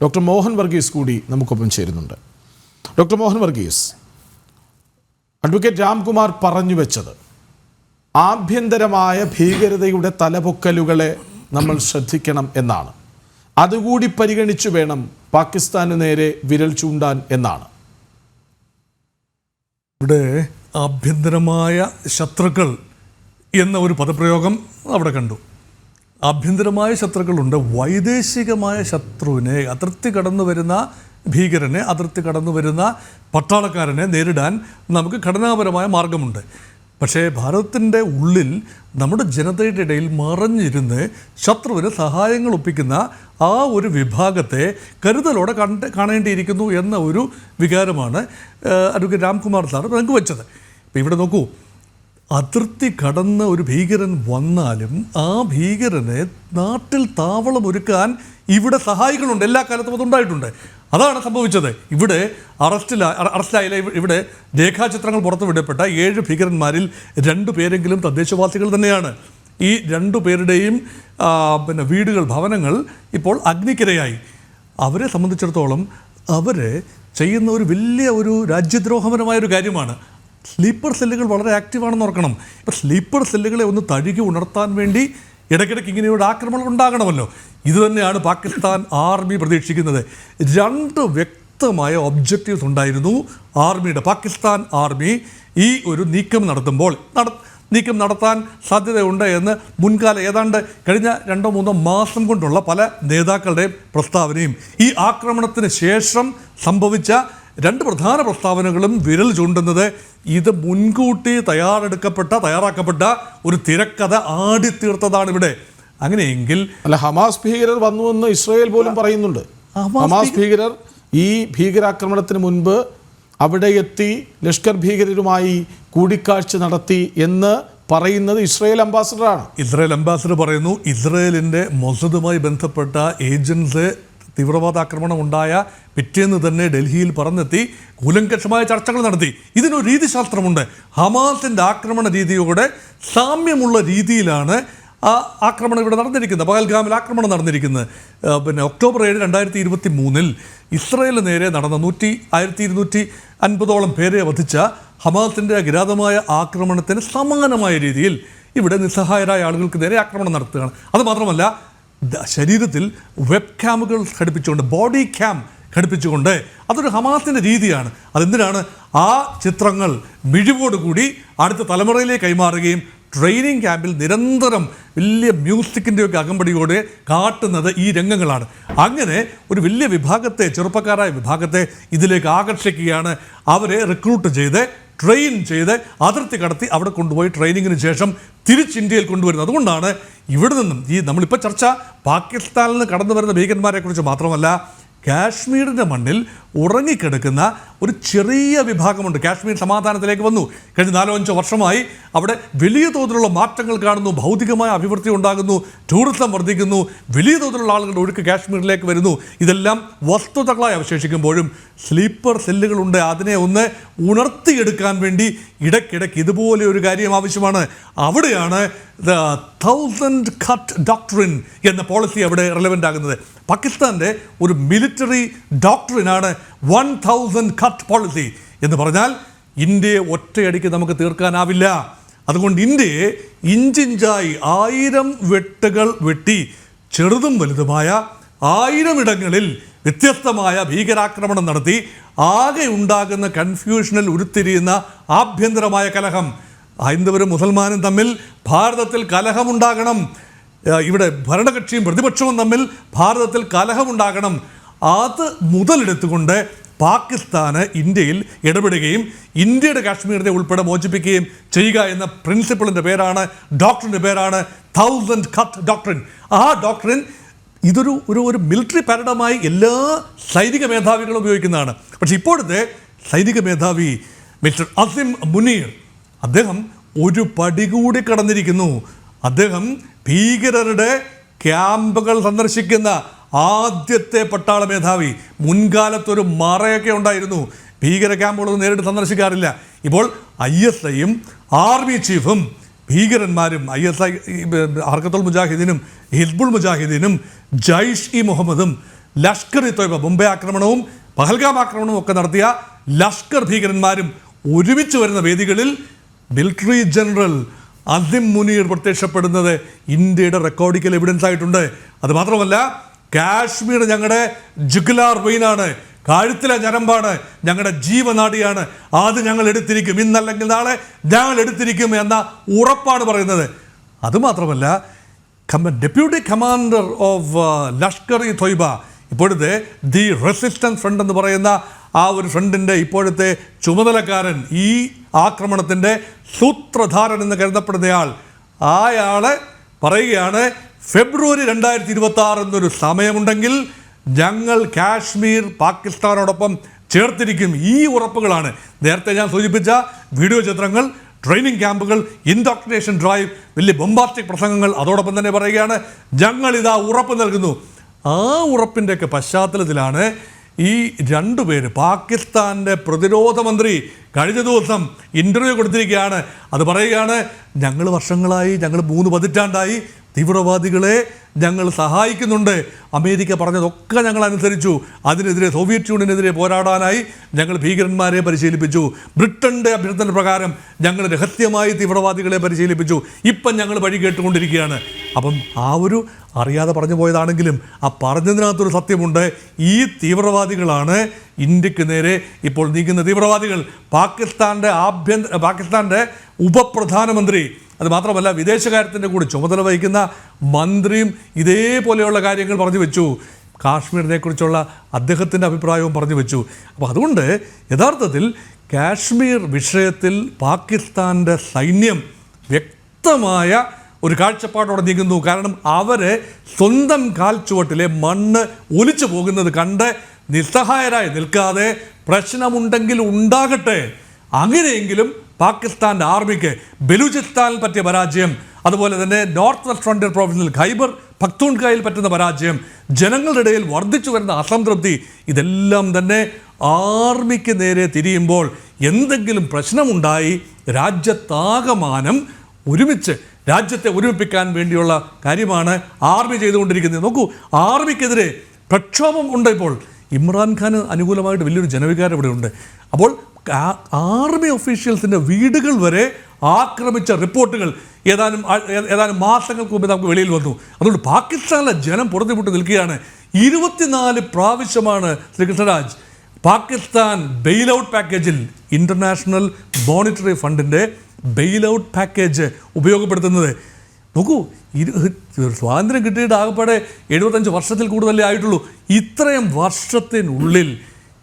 Doctor Mohan Varghese കൂടി നമുക്കൊപ്പം ചേരുന്നുണ്ട്. ഡോക്ടർ മോഹൻ വർഗീസ്, അഡ്വക്കേറ്റ് രാംകുമാർ പറഞ്ഞു വെച്ചത് ആഭ്യന്തരമായ ഭീകരതയുടെ തലപൊക്കലുകളെ നമ്മൾ ശ്രദ്ധിക്കണം എന്നാണ്. അതുകൂടി പരിഗണിച്ചു വേണം പാകിസ്ഥാന് നേരെ വിരൽ ചൂണ്ടാൻ എന്നാണ്. ഇവിടെ ആഭ്യന്തരമായ ശത്രുക്കൾ എന്ന ഒരു പദപ്രയോഗം അവിടെ കണ്ടു. ആഭ്യന്തരമായ ശത്രുക്കളുണ്ട്. വൈദേശികമായ ശത്രുവിനെ, അതിർത്തി കടന്നു വരുന്ന ഭീകരനെ, അതിർത്തി കടന്നു വരുന്ന പട്ടാളക്കാരനെ നേരിടാൻ നമുക്ക് ഘടനാപരമായ മാർഗമുണ്ട്. പക്ഷേ ഭാരതത്തിൻ്റെ ഉള്ളിൽ നമ്മുടെ ജനതയുടെ ഇടയിൽ മറഞ്ഞിരുന്ന് ശത്രുവിന് സഹായങ്ങൾ ഒപ്പിക്കുന്ന ആ ഒരു വിഭാഗത്തെ കരുതലോടെ കാണേണ്ടിയിരിക്കുന്നു എന്ന ഒരു വികാരമാണ് അഡ്വക്കേറ്റ് രാംകുമാർ സാർ പങ്കുവച്ചത്. ഇപ്പം ഇവിടെ നോക്കൂ, അതിർത്തി കടന്ന ഒരു ഭീകരൻ വന്നാലും ആ ഭീകരനെ നാട്ടിൽ താവളമൊരുക്കാൻ ഇവിടെ സഹായികളുണ്ട്. എല്ലാ കാലത്തും അതുണ്ടായിട്ടുണ്ട്. അതാണ് സംഭവിച്ചത്. ഇവിടെ അറസ്റ്റിലായില്ല. ഇവിടെ രേഖാചിത്രങ്ങൾ പുറത്തുവിടപ്പെട്ട 7 ഭീകരന്മാരിൽ 2 പേരെങ്കിലും തദ്ദേശവാസികൾ തന്നെയാണ്. ഈ 2 പേരുടെയും വീടുകൾ, ഭവനങ്ങൾ ഇപ്പോൾ അഗ്നിക്കിരയായി. അവരെ സംബന്ധിച്ചിടത്തോളം അവർ ചെയ്യുന്ന ഒരു വലിയ ഒരു രാജ്യദ്രോഹപരമായൊരു കാര്യമാണ്. സ്ലീപ്പർ സെല്ലുകൾ വളരെ ആക്റ്റീവാണെന്ന് ഓർക്കണം. ഇപ്പോൾ സ്ലീപ്പർ സെല്ലുകളെ ഒന്ന് തഴുകി ഉണർത്താൻ വേണ്ടി ഇടയ്ക്കിടയ്ക്ക് ഇങ്ങനെയൊരു ആക്രമണം ഉണ്ടാകണമല്ലോ. ഇതുതന്നെയാണ് പാകിസ്ഥാൻ ആർമി പ്രതീക്ഷിക്കുന്നത്. 2 വ്യക്തമായ ഒബ്ജക്റ്റീവ്സ് ഉണ്ടായിരുന്നു ആർമിയുടെ. പാകിസ്ഥാൻ ആർമി ഈ ഒരു നീക്കം നടത്താൻ സാധ്യതയുണ്ട് എന്ന് മുൻകാല ഏതാണ്ട് കഴിഞ്ഞ 2-3 മാസം കൊണ്ടുള്ള പല നേതാക്കളുടെയും പ്രസ്താവനയും ഈ ആക്രമണത്തിന് ശേഷം സംഭവിച്ച 2 പ്രധാന പ്രസ്താവനകളും വിരൽ ചൂണ്ടുന്നത് ഇത് മുൻകൂട്ടി തയ്യാറാക്കപ്പെട്ട ഒരു തിരക്കഥ ആടിത്തീർത്തതാണ് ഇവിടെ. അങ്ങനെയെങ്കിൽ ഹമാസ് ഭീകരർ വന്നുവെന്ന് ഇസ്രായേൽ പോലും പറയുന്നുണ്ട്. ഹമാസ് ഭീകരർ ഈ ഭീകരാക്രമണത്തിന് മുൻപ് അവിടെ എത്തി ലഷ്കർ ഭീകരരുമായി കൂടിക്കാഴ്ച നടത്തി എന്ന് പറയുന്നത് ഇസ്രായേൽ അംബാസഡറാണ്. ഇസ്രായേൽ അംബാസഡർ പറയുന്നു ഇസ്രായേലിൻ്റെ മൊസാദുമായി ബന്ധപ്പെട്ട ഏജൻസ് തീവ്രവാദാക്രമണം ഉണ്ടായ പിറ്റേന്ന് തന്നെ ഡൽഹിയിൽ പറന്നെത്തി കൂലങ്കഷമായ ചർച്ചകൾ നടത്തി. ഇതിനൊരു രീതിശാസ്ത്രമുണ്ട്. ഹമാസിൻ്റെ ആക്രമണ രീതിയോടെ സാമ്യമുള്ള രീതിയിലാണ് ആ ആക്രമണം ഇവിടെ നടന്നിരിക്കുന്നത്. പഹൽഗാമിൽ ആക്രമണം നടന്നിരിക്കുന്നത്. ഒക്ടോബർ 7, 2023 ഇസ്രായേലിന് നേരെ നടന്ന 1250 പേരെ വധിച്ച ഹമാസിൻ്റെ കിരാതമായ ആക്രമണത്തിന് സമാനമായ രീതിയിൽ ഇവിടെ നിസ്സഹായരായ ആളുകൾക്ക് നേരെ ആക്രമണം നടത്തുകയാണ്. അതുമാത്രമല്ല, ശരീരത്തിൽ വെബ് ക്യാമുകൾ ഘടിപ്പിച്ചുകൊണ്ട്, ബോഡി ക്യാം ഘടിപ്പിച്ചുകൊണ്ട്, അതൊരു ഹമാസിൻ്റെ രീതിയാണ്. അതെന്തിനാണ്? ആ ചിത്രങ്ങൾ മിഴിവോടുകൂടി അടുത്ത തലമുറയിലേക്ക് കൈമാറുകയും ട്രെയിനിങ് ക്യാമ്പിൽ നിരന്തരം വലിയ മ്യൂസിക്കിൻ്റെയൊക്കെ അകമ്പടിയോടെ കാട്ടുന്നത് ഈ രംഗങ്ങളാണ്. അങ്ങനെ ഒരു വലിയ വിഭാഗത്തെ, ചെറുപ്പക്കാരായ വിഭാഗത്തെ ഇതിലേക്ക് ആകർഷിക്കുകയാണ്. അവരെ റിക്രൂട്ട് ചെയ്ത് ട്രെയിൻ ചെയ്ത് അതിർത്തി കടത്തി അവിടെ കൊണ്ടുപോയി ട്രെയിനിങ്ങിന് ശേഷം തിരിച്ച് ഇന്ത്യയിൽ കൊണ്ടുവരുന്നത്. അതുകൊണ്ടാണ് ഇവിടെ നിന്നും നമ്മളിപ്പോൾ ചർച്ച പാകിസ്ഥാനിൽ നിന്ന് കടന്നു വരുന്ന ഭീകരന്മാരെ കുറിച്ച് മാത്രമല്ല, കാശ്മീരിൻ്റെ മണ്ണിൽ ഉറങ്ങിക്കിടക്കുന്ന ഒരു ചെറിയ വിഭാഗമുണ്ട്. കാശ്മീർ സമാധാനത്തിലേക്ക് വന്നു. കഴിഞ്ഞ 4-5 വർഷമായി അവിടെ വലിയ തോതിലുള്ള മാറ്റങ്ങൾ കാണുന്നു. ഭൗതികമായ അഭിവൃദ്ധി ഉണ്ടാകുന്നു, ടൂറിസം വർദ്ധിക്കുന്നു, വലിയ തോതിലുള്ള ആളുകളുടെ ഒഴുക്ക് കാശ്മീരിലേക്ക് വരുന്നു. ഇതെല്ലാം വസ്തുതകളായി അവശേഷിക്കുമ്പോഴും സ്ലീപ്പർ സെല്ലുകളുണ്ട്. അതിനെ ഒന്ന് ഉണർത്തിയെടുക്കാൻ വേണ്ടി ഇടയ്ക്കിടയ്ക്ക് ഇതുപോലെ ഒരു കാര്യം ആവശ്യമാണ്. അവിടെയാണ് ദ 1000 cut ഡോക്ട്രിൻ എന്ന പോളിസി അവിടെ റെലവൻ്റ് ആകുന്നത്. പാകിസ്ഥാൻ്റെ ഒരു മിലിറ്ററി ഡോക്ട്രിനാണ് 1000 cut പോളിസി എന്ന് പറഞ്ഞാൽ ഇന്ത്യയെ ഒറ്റയടിക്ക് നമുക്ക് തീർക്കാനാവില്ല. അതുകൊണ്ട് ഇന്ത്യയെ ഇഞ്ചിഞ്ചായി 1000 വെട്ടുകൾ വെട്ടി ചെറുതും വലുതുമായ 1000 ഇടങ്ങളിൽ വ്യത്യസ്തമായ ഭീകരാക്രമണം നടത്തി ആകെ ഉണ്ടാകുന്ന കൺഫ്യൂഷനിൽ ഉരുത്തിരിയുന്ന ആഭ്യന്തരമായ കലഹം, ഹൈന്ദവരും മുസൽമാനും തമ്മിൽ ഭാരതത്തിൽ കലഹമുണ്ടാകണം, ഇവിടെ ഭരണകക്ഷിയും പ്രതിപക്ഷവും തമ്മിൽ ഭാരതത്തിൽ കലഹമുണ്ടാകണം, അത് മുതലെടുത്തുകൊണ്ട് പാകിസ്ഥാന് ഇന്ത്യയിൽ ഇടപെടുകയും ഇന്ത്യയുടെ കാശ്മീരിനെ ഉൾപ്പെടെ മോചിപ്പിക്കുകയും ചെയ്യുക എന്ന പ്രിൻസിപ്പിളിൻ്റെ പേരാണ്, ഡോക്ടറിൻ്റെ പേരാണ് 1000 cut ഡോക്ട്രിൻ. ആ ഡോക്ട്രിൻ ഇതൊരു ഒരു മിലിറ്ററി പാരഡമായി എല്ലാ സൈനിക മേധാവികളും ഉപയോഗിക്കുന്നതാണ്. പക്ഷേ ഇപ്പോഴത്തെ സൈനിക മേധാവി മിസ്റ്റർ അസിം മുനീർ, അദ്ദേഹം ഒരു പടി കൂടി കടന്നിരിക്കുന്നു. അദ്ദേഹം ഭീകരരുടെ ക്യാമ്പുകൾ സന്ദർശിക്കുന്ന ആദ്യത്തെ പട്ടാള മേധാവി. മുൻകാലത്തൊരു മറയൊക്കെ ഉണ്ടായിരുന്നു, ഭീകര ക്യാമ്പുകളൊന്നും നേരിട്ട് സന്ദർശിക്കാറില്ല. ഇപ്പോൾ ISIയും army ചീഫും ഭീകരന്മാരും, ISI Harkatul മുജാഹിദീനും Hizbul മുജാഹിദീനും Jaish E മുഹമ്മദും ലഷ്കർ-ഇ-തോയ്ബ മുംബൈ ആക്രമണവും പഹൽഗാം ആക്രമണവും ഒക്കെ നടത്തിയ ലഷ്കർ ഭീകരന്മാരും ഒരുമിച്ച് വരുന്ന വേദികളിൽ മിലിറ്ററി ജനറൽ അസിം മുനീർ പ്രത്യക്ഷപ്പെടുന്നത് ഇന്ത്യയുടെ റെക്കോർഡിക്കൽ എവിഡൻസ് ആയിട്ടുണ്ട്. അതുമാത്രമല്ല, കാശ്മീർ ഞങ്ങളുടെ ജുഗുലാർ വെയിനാണ്, കഴുത്തിലെ ഞരമ്പാണ്, ഞങ്ങളുടെ ജീവനാഡിയാണ്, അത് ഞങ്ങൾ എടുത്തിരിക്കും, ഇന്നല്ലെങ്കിൽ നാളെ ഞങ്ങൾ എടുത്തിരിക്കും എന്ന ഉറപ്പാണ് പറയുന്നത്. അതുമാത്രമല്ല, ഡെപ്യൂട്ടി കമാൻഡർ ഓഫ് ലഷ്കർ-ഇ-തോയ്ബ, ഇപ്പോഴത്തെ ദി റെസിസ്റ്റൻസ് ഫ്രണ്ട് എന്ന് പറയുന്ന ആ ഒരു ഫ്രണ്ടിൻ്റെ ഇപ്പോഴത്തെ ചുമതലക്കാരൻ, ഈ ആക്രമണത്തിൻ്റെ സൂത്രധാരൻ എന്ന് കരുതപ്പെടുന്നയാൾ, അയാൾ പറയുകയാണ് ഫെബ്രുവരി 2026 എന്നൊരു സമയമുണ്ടെങ്കിൽ ഞങ്ങൾ കാശ്മീർ പാകിസ്ഥാനോടൊപ്പം ചേർത്തിരിക്കും. ഈ ഉറപ്പുകളാണ് നേരത്തെ ഞാൻ സൂചിപ്പിച്ച വീഡിയോ ചിത്രങ്ങൾ, ട്രെയിനിങ് ക്യാമ്പുകൾ, ഇൻഡോക്ട്രിനേഷൻ ഡ്രൈവ്, വലിയ ബൊംബാസ്റ്റിക് പ്രസംഗങ്ങൾ. അതോടൊപ്പം തന്നെ പറയുകയാണ് ഞങ്ങളിതാ ഉറപ്പ് നൽകുന്നു. ആ ഉറപ്പിൻ്റെയൊക്കെ പശ്ചാത്തലത്തിലാണ് ഈ രണ്ടുപേര്, പാകിസ്ഥാൻ്റെ പ്രതിരോധ മന്ത്രി കഴിഞ്ഞ ദിവസം ഇൻ്റർവ്യൂ കൊടുത്തിരിക്കുകയാണ്. അത് പറയുകയാണ് ഞങ്ങൾ വർഷങ്ങളായി, ഞങ്ങൾ 3 പതിറ്റാണ്ടായി തീവ്രവാദികളെ ഞങ്ങൾ സഹായിക്കുന്നുണ്ട്. അമേരിക്ക പറഞ്ഞതൊക്കെ ഞങ്ങൾ അനുസരിച്ചു. അതിനെതിരെ സോവിയറ്റ് യൂണിയനെതിരെ പോരാടാനായി ഞങ്ങൾ ഭീകരന്മാരെ പരിശീലിപ്പിച്ചു. ബ്രിട്ടൻ്റെ അഭ്യർത്ഥന പ്രകാരം ഞങ്ങൾ രഹസ്യമായി തീവ്രവാദികളെ പരിശീലിപ്പിച്ചു. ഇപ്പം ഞങ്ങൾ വഴി കേട്ടുകൊണ്ടിരിക്കുകയാണ്. അപ്പം ആ ഒരു അറിയാതെ പറഞ്ഞു പോയതാണെങ്കിലും ആ പറഞ്ഞതിനകത്തൊരു സത്യമുണ്ട്. ഈ തീവ്രവാദികളാണ് ഇന്ത്യക്ക് നേരെ ഇപ്പോൾ നീങ്ങുന്ന തീവ്രവാദികൾ. പാകിസ്ഥാൻ്റെ ഉപപ്രധാനമന്ത്രി, അത് മാത്രമല്ല വിദേശകാര്യത്തിൻ്റെ കൂടി ചുമതല വഹിക്കുന്ന മന്ത്രിയും ഇതേപോലെയുള്ള കാര്യങ്ങൾ പറഞ്ഞു വെച്ചു. കാശ്മീരിനെ കുറിച്ചുള്ള അദ്ദേഹത്തിൻ്റെ അഭിപ്രായവും പറഞ്ഞു വെച്ചു. അപ്പോൾ അതുകൊണ്ട് യഥാർത്ഥത്തിൽ കാശ്മീർ വിഷയത്തിൽ പാകിസ്ഥാൻ്റെ സൈന്യം വ്യക്തമായ ഒരു കാഴ്ചപ്പാടോടെ നീങ്ങുന്നു. കാരണം അവരെ സ്വന്തം കാൽച്ചുവട്ടിലെ മണ്ണ് ഒലിച്ചു പോകുന്നത് കണ്ട് നിസ്സഹായരായി നിൽക്കാതെ പ്രശ്നമുണ്ടെങ്കിൽ ഉണ്ടാകട്ടെ, അങ്ങനെയെങ്കിലും പാകിസ്ഥാൻ്റെ ആർമിക്ക് ബലൂചിസ്ഥാനിൽ പറ്റിയ പരാജയം, അതുപോലെ തന്നെ നോർത്ത് വെസ്റ്റ് ഫ്രോണ്ടിയർ പ്രോവിൻസിൽ ഖൈബർ പഖ്തൂൺഖ്വയിൽ പറ്റുന്ന പരാജയം, ജനങ്ങളുടെ ഇടയിൽ വർദ്ധിച്ചു വരുന്ന അസംതൃപ്തി, ഇതെല്ലാം തന്നെ ആർമിക്ക് നേരെ തിരിയുമ്പോൾ എന്തെങ്കിലും പ്രശ്നമുണ്ടായി രാജ്യത്താകമാനം ഒരുമിച്ച് രാജ്യത്തെ ഒരുമിപ്പിക്കാൻ വേണ്ടിയുള്ള കാര്യമാണ് ആർമി ചെയ്തുകൊണ്ടിരിക്കുന്നത്. നോക്കൂ, ആർമിക്കെതിരെ പ്രക്ഷോഭം ഉണ്ട്. ഇപ്പോൾ ഇമ്രാൻഖാന് അനുകൂലമായിട്ട് വലിയൊരു ജനവികാരം ഇവിടെ ഉണ്ട്. അപ്പോൾ ആർമി ഒഫീഷ്യൽസിൻ്റെ വീടുകൾ വരെ ആക്രമിച്ച റിപ്പോർട്ടുകൾ ഏതാനും മാസങ്ങൾക്ക് മുമ്പ് നമുക്ക് വെളിയിൽ വന്നു. അതുകൊണ്ട് പാകിസ്ഥാനിലെ ജനം പുറത്തുവിട്ട് നിൽക്കുകയാണ്. 24 പ്രാവശ്യമാണ് ശ്രീ കൃഷ്ണരാജ് പാകിസ്ഥാൻ ബെയിൽ ഔട്ട് പാക്കേജിൽ, ഇൻ്റർനാഷണൽ മോണിറ്ററി ഫണ്ടിൻ്റെ ബെയിൽ ഔട്ട് പാക്കേജ് ഉപയോഗപ്പെടുത്തുന്നത്. നോക്കൂ, സ്വാതന്ത്ര്യം കിട്ടിയിട്ട് ആകപ്പാടെ 75 വർഷത്തിൽ കൂടുതലേ ആയിട്ടുള്ളൂ. ഇത്രയും വർഷത്തിനുള്ളിൽ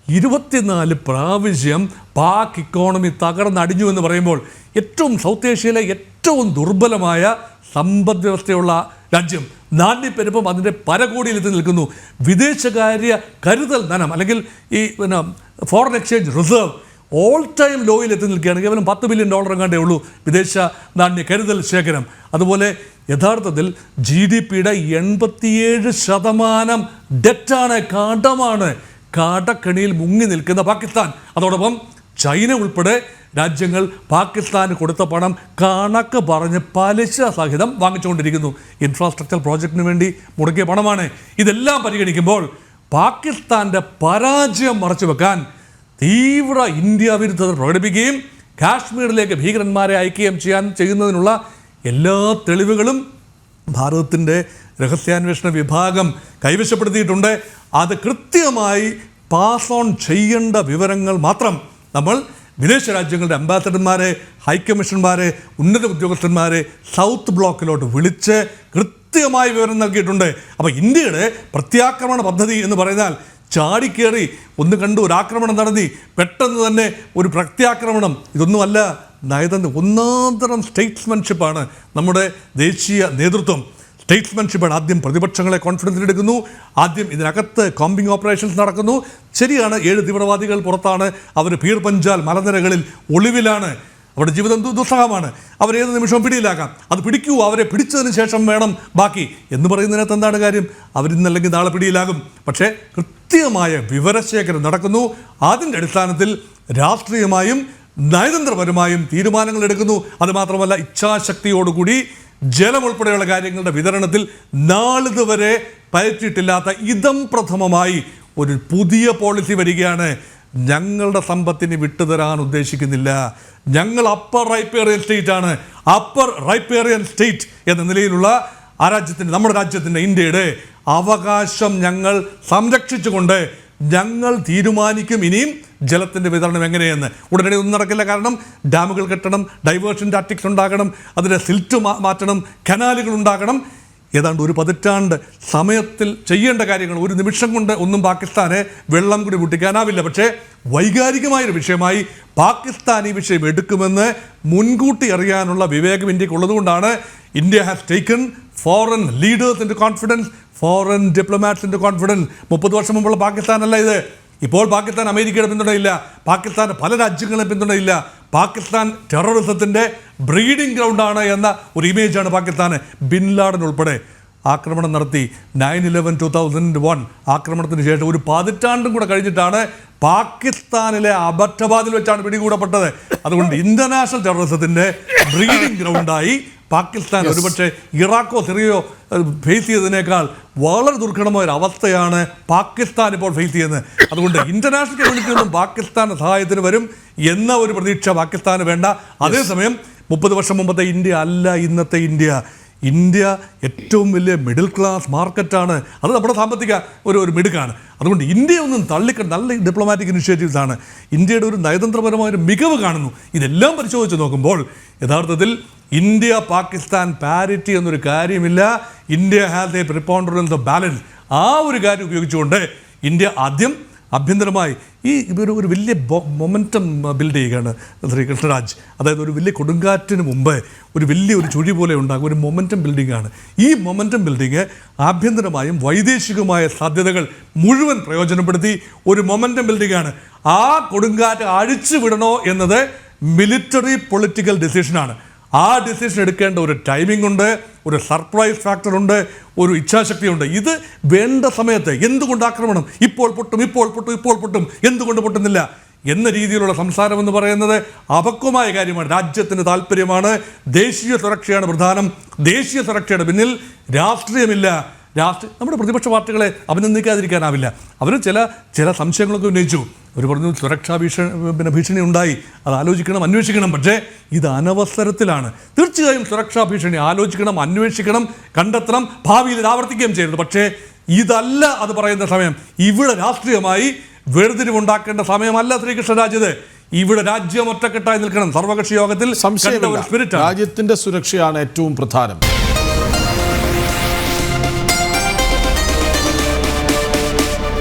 24 പ്രാവശ്യം പാക് ഇക്കോണമി തകർന്നടിഞ്ഞു എന്ന് പറയുമ്പോൾ ഏറ്റവും സൗത്ത് ഏഷ്യയിലെ ഏറ്റവും ദുർബലമായ സമ്പദ് വ്യവസ്ഥയുള്ള രാജ്യം, നാണ്യപ്പെരുപ്പം അതിൻ്റെ പരകോടിയിലെത്തി നിൽക്കുന്നു. വിദേശകാര്യ കരുതൽ ധനം അല്ലെങ്കിൽ ഈ foreign exchange reserve all time ലോയിലെത്തി നിൽക്കുകയാണ്. കേവലം $10 ബില്യൺ എങ്ങാണ്ടേ ഉള്ളൂ വിദേശ നാണ്യ കരുതൽ ശേഖരം. അതുപോലെ യഥാർത്ഥത്തിൽ GDP-യുടെ 87% ഡെറ്റാണ്, കടമാണ്. കടക്കണിയിൽ മുങ്ങി നിൽക്കുന്ന പാകിസ്ഥാൻ, അതോടൊപ്പം ചൈന ഉൾപ്പെടെ രാജ്യങ്ങൾ പാകിസ്ഥാന് കൊടുത്ത പണം കണക്ക് പറഞ്ഞ് പലിശ സഹിതം വാങ്ങിച്ചുകൊണ്ടിരിക്കുന്നു. ഇൻഫ്രാസ്ട്രക്ചർ പ്രോജക്റ്റിന് വേണ്ടി മുടക്കിയ പണമാണ്. ഇതെല്ലാം പരിഗണിക്കുമ്പോൾ പാകിസ്ഥാൻ്റെ പരാജയം മറച്ചുവെക്കാൻ തീവ്ര ഇന്ത്യ വിരുദ്ധത പ്രകടിപ്പിക്കുകയും കാശ്മീരിലേക്ക് ഭീകരന്മാരെ ചെയ്യുന്നതിനുള്ള എല്ലാ തെളിവുകളും ഭാരതത്തിൻ്റെ രഹസ്യാന്വേഷണ വിഭാഗം കൈവശപ്പെടുത്തിയിട്ടുണ്ട്. അത് കൃത്യമായി പാസ് ഓൺ ചെയ്യേണ്ട വിവരങ്ങൾ മാത്രം നമ്മൾ വിദേശ രാജ്യങ്ങളുടെ അംബാസഡർമാരെ, ഹൈക്കമ്മീഷന്മാരെ, ഉന്നത ഉദ്യോഗസ്ഥന്മാരെ സൗത്ത് ബ്ലോക്കിലോട്ട് വിളിച്ച് കൃത്യമായി വിവരം നൽകിയിട്ടുണ്ട്. അപ്പോൾ ഇന്ത്യയുടെ പ്രത്യാക്രമണ പദ്ധതി എന്ന് പറഞ്ഞാൽ ചാടിക്കേറി ഒന്ന് കണ്ടു ഒരാക്രമണം നടത്തി പെട്ടെന്ന് തന്നെ ഒരു പ്രത്യാക്രമണം, ഇതൊന്നുമല്ല. നയതന്ത്രം ഒന്നാന്തരം സ്റ്റേറ്റ്സ്മാൻഷിപ്പാണ് നമ്മുടെ ദേശീയ നേതൃത്വം. സ്റ്റേറ്റ്സ്മാൻഷിപ്പാണ്. ആദ്യം പ്രതിപക്ഷങ്ങളെ കോൺഫിഡൻസിലെടുക്കുന്നു, ആദ്യം ഇതിനകത്ത് കോമ്പിംഗ് ഓപ്പറേഷൻസ് നടക്കുന്നു. ശരിയാണ്, 7 തീവ്രവാദികൾ പുറത്താണ്. അവർ പീർ പഞ്ചാൽ മലനിരകളിൽ ഒളിവിലാണ്. അവരുടെ ജീവിതം ദുസ്സഹമാണ്. അവരേത് നിമിഷവും പിടിയിലാക്കാം. അത് പിടിക്കൂ, അവരെ പിടിച്ചതിന് ശേഷം വേണം ബാക്കി എന്ന് പറയുന്നതിനകത്ത് എന്താണ് കാര്യം? അവരിന്നല്ലെങ്കിൽ നാളെ പിടിയിലാകും. പക്ഷേ കൃത്യമായ വിവരശേഖരം നടക്കുന്നു. അതിൻ്റെ അടിസ്ഥാനത്തിൽ രാഷ്ട്രീയമായും നയതന്ത്രപരമായും തീരുമാനങ്ങൾ എടുക്കുന്നു. അതുമാത്രമല്ല, ഇച്ഛാശക്തിയോടുകൂടി ജലം ഉൾപ്പെടെയുള്ള കാര്യങ്ങളുടെ വിതരണത്തിൽ നാളിതുവരെ പയറ്റിയിട്ടില്ലാത്ത ഇദം പ്രഥമമായി ഒരു പുതിയ പോളിസി വരികയാണ്. ഞങ്ങളുടെ സമ്പത്തിനെ വിട്ടുതരാൻ ഉദ്ദേശിക്കുന്നില്ല. ഞങ്ങൾ അപ്പർ റൈപ്പേറിയൻ സ്റ്റേറ്റ് ആണ്. അപ്പർ റൈപ്പേറിയൻ സ്റ്റേറ്റ് എന്ന നിലയിലുള്ള ആ രാജ്യത്തിൻ്റെ, നമ്മുടെ രാജ്യത്തിൻ്റെ, ഇന്ത്യയുടെ അവകാശം ഞങ്ങൾ സംരക്ഷിച്ചുകൊണ്ട് ഞങ്ങൾ തീരുമാനിക്കും ഇനിയും ജലത്തിൻ്റെ വിതരണം എങ്ങനെയെന്ന്. ഉടനടി ഒന്നും നടക്കില്ല. കാരണം ഡാമുകൾ കെട്ടണം, ഡൈവേർഷൻ ടാക്ടിക്സ് ഉണ്ടാകണം, അതിൻ്റെ സിൽറ്റ് മാറ്റണം, കനാലുകൾ ഉണ്ടാകണം. ഏതാണ്ട് ഒരു പതിറ്റാണ്ട് സമയത്തിൽ ചെയ്യേണ്ട കാര്യങ്ങൾ ഒരു നിമിഷം കൊണ്ട് ഒന്നും പാകിസ്ഥാനെ വെള്ളം കൂടി മുട്ടിക്കാനാവില്ല. പക്ഷേ വൈകാരികമായൊരു വിഷയമായി പാകിസ്ഥാൻ ഈ വിഷയം എടുക്കുമെന്ന് മുൻകൂട്ടി അറിയാനുള്ള വിവേകം ഇന്ത്യക്ക് ഉള്ളതുകൊണ്ടാണ് ഇന്ത്യ ഹാസ് ടേക്കൺ ഫോറിൻ ലീഡേഴ്സിൻ്റെ കോൺഫിഡൻസ്, ഫോറിൻ ഡിപ്ലോമാറ്റ്സിൻ്റെ കോൺഫിഡൻസ്. 30 വർഷം മുമ്പുള്ള പാകിസ്ഥാനല്ല ഇത്. ഇപ്പോൾ പാകിസ്ഥാൻ അമേരിക്കയുടെ പിന്തുണയില്ല, പാകിസ്ഥാൻ പല രാജ്യങ്ങളെ പിന്തുണയില്ല. പാകിസ്ഥാൻ ടെററിസത്തിൻ്റെ ബ്രീഡിംഗ് ഗ്രൗണ്ടാണ് എന്ന ഒരു ഇമേജാണ് പാകിസ്ഥാന്. ബിൻ ലാഡൻ ഉൾപ്പെടെ ആക്രമണം നടത്തി. 9/11 2001 ആക്രമണത്തിന് ശേഷം ഒരു പതിറ്റാണ്ടും കൂടെ കഴിഞ്ഞിട്ടാണ് പാകിസ്ഥാനിലെ അബദ്ധബാദിൽ വെച്ചാണ് പിടികൂടപ്പെട്ടത്. അതുകൊണ്ട് ഇന്റർനാഷണൽ ടെററിസത്തിൻ്റെ ബ്രീഡിംഗ് ഗ്രൗണ്ടായി പാകിസ്ഥാൻ ഒരുപക്ഷെ ഇറാഖോ സിറിയയോ ഫേസ് ചെയ്തതിനേക്കാൾ വളരെ ദുർഘടമായ ഒരു അവസ്ഥയാണ് പാകിസ്ഥാൻ ഇപ്പോൾ ഫേസ് ചെയ്യുന്നത്. അതുകൊണ്ട് ഇന്റർനാഷണൽ കമ്മ്യൂണിറ്റി ഒന്നും പാകിസ്ഥാന് സഹായത്തിന് വരും എന്ന ഒരു പ്രതീക്ഷ പാകിസ്ഥാന് വേണ്ട. അതേസമയം 30 വർഷം മുമ്പത്തെ ഇന്ത്യ അല്ല ഇന്നത്തെ ഇന്ത്യ. ഇന്ത്യ ഏറ്റവും വലിയ മിഡിൽ ക്ലാസ് മാർക്കറ്റാണ്. അത് നമ്മുടെ സാമ്പത്തിക ഒരു മിടുക്കാണ്. അതുകൊണ്ട് ഇന്ത്യ ഒന്നും നല്ല ഡിപ്ലോമാറ്റിക് ഇനിഷ്യേറ്റീവ്സ് ആണ്. ഇന്ത്യയുടെ ഒരു നയതന്ത്രപരമായ ഒരു മികവ് കാണുന്നു. ഇതെല്ലാം പരിശോധിച്ച് നോക്കുമ്പോൾ യഥാർത്ഥത്തിൽ ഇന്ത്യ പാകിസ്ഥാൻ പാരിറ്റി എന്നൊരു കാര്യമില്ല. India has a preponderance of balance. ആ ഒരു കാര്യം ഉപയോഗിച്ചുകൊണ്ട് ഇന്ത്യ ആദ്യം ആഭ്യന്തരമായി ഒരു വലിയ മൊമെൻറ്റം ബിൽഡ് ചെയ്യുകയാണ് ശ്രീ കൃഷ്ണരാജ്. അതായത് ഒരു വലിയ കൊടുങ്കാറ്റിന് മുമ്പ് ഒരു വലിയൊരു ചുഴി പോലെ ഉണ്ടാകും, ഒരു മൊമെൻറ്റം ബിൽഡിംഗ് ആണ്. ഈ മൊമെൻറ്റം ബിൽഡിങ് ആഭ്യന്തരമായും വൈദേശികമായ സാധ്യതകൾ മുഴുവൻ പ്രയോജനപ്പെടുത്തി ഒരു മൊമെൻറ്റം ബിൽഡിംഗ് ആണ്. ആ കൊടുങ്കാറ്റ് അഴിച്ചു വിടണോ എന്നത് മിലിറ്ററി പൊളിറ്റിക്കൽ ഡിസിഷനാണ്. ആ ഡിസിഷൻ എടുക്കേണ്ട ഒരു ടൈമിംഗ് ഉണ്ട്, ഒരു സർപ്രൈസ് ഫാക്ടർ ഉണ്ട്, ഒരു ഇച്ഛാശക്തിയുണ്ട്. ഇത് വേണ്ട സമയത്ത് എന്തുകൊണ്ട് ആക്രമണം, ഇപ്പോൾ പൊട്ടും എന്തുകൊണ്ട് പൊട്ടുന്നില്ല എന്ന രീതിയിലുള്ള സംസാരം എന്ന് പറയുന്നത് അപക്വമായ കാര്യമാണ്. രാജ്യത്തിന് താല്പര്യമാണ്, ദേശീയ സുരക്ഷയാണ് പ്രധാനം. ദേശീയ സുരക്ഷയുടെ പിന്നിൽ രാഷ്ട്രീയമില്ല. നമ്മുടെ പ്രതിപക്ഷ പാർട്ടികളെ അഭിനന്ദിക്കാതിരിക്കാനാവില്ല. അവർ ചില സംശയങ്ങളൊക്കെ ഉന്നയിച്ചു. അവർ പറഞ്ഞു സുരക്ഷാ ഭീഷണി ഉണ്ടായി, അത് ആലോചിക്കണം, അന്വേഷിക്കണം. പക്ഷേ ഇത് അനവസരത്തിലാണ്. തീർച്ചയായും സുരക്ഷാ ഭീഷണി ആലോചിക്കണം, അന്വേഷിക്കണം, കണ്ടെത്തണം, ഭാവിയിൽ ഇത് ആവർത്തിക്കുകയും ചെയ്യരുത്. പക്ഷേ ഇതല്ല അത് പറയുന്ന സമയം. ഇവിടെ രാഷ്ട്രീയമായി വേർതിരിവുണ്ടാക്കേണ്ട സമയമല്ല ശ്രീകൃഷ്ണരാജ്. ഇവിടെ രാജ്യം ഒറ്റക്കെട്ടായി നിൽക്കണം. സർവകക്ഷി യോഗത്തിൽ സംശയമില്ല, രാജ്യത്തിന്റെ സുരക്ഷയാണ് ഏറ്റവും പ്രധാനം.